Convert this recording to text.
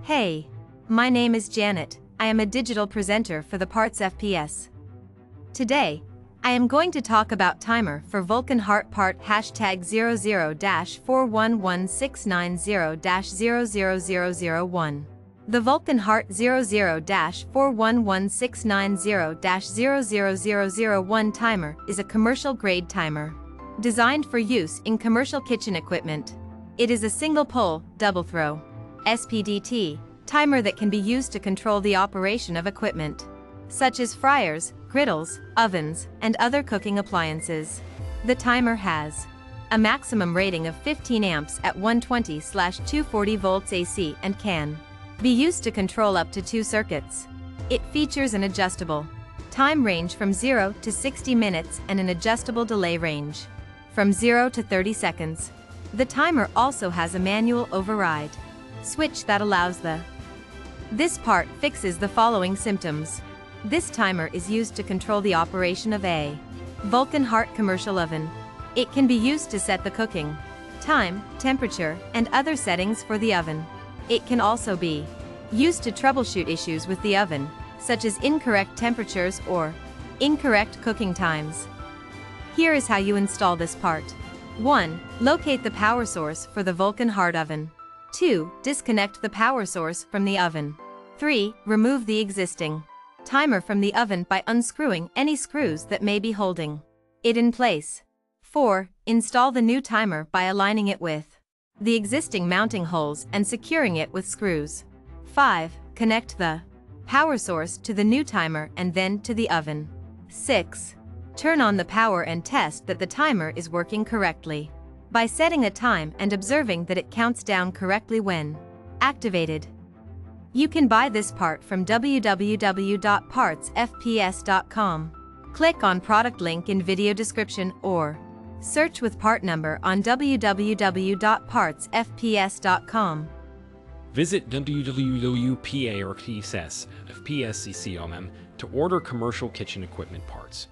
Hey, my name is Janet. I am a digital presenter for the PartsFPS. Today, I am going to talk about timer for Vulcan Hart part #00-411690-00001. The Vulcan Hart 00-411690-00001 timer is a commercial-grade timer designed for use in commercial kitchen equipment. It is a single-pole, double-throw SPDT timer that can be used to control the operation of equipment, such as fryers, griddles, ovens, and other cooking appliances. The timer has a maximum rating of 15 amps at 120/240 volts AC and can be used to control up to 2 circuits. It features an adjustable time range from 0 to 60 minutes and an adjustable delay range from 0 to 30 seconds. The timer also has a manual override switch that allows This part fixes the following symptoms. This timer is used to control the operation of a Vulcan Hart commercial oven. It can be used to set the cooking time, temperature, and other settings for the oven. It can also be used to troubleshoot issues with the oven, such as incorrect temperatures or incorrect cooking times. Here is how you install this part. 1. Locate the power source for the Vulcan Hart oven. 2. Disconnect the power source from the oven. 3. Remove the existing timer from the oven by unscrewing any screws that may be holding it in place. 4. Install the new timer by aligning it with the existing mounting holes and securing it with screws. 5. Connect the power source to the new timer and then to the oven. 6. Turn on the power and test that the timer is working correctly by setting a time and observing that it counts down correctly when activated. You can buy this part from www.partsfps.com. Click on product link in video description or search with part number on www.partsfps.com. Visit www.partsfps.com to order commercial kitchen equipment parts.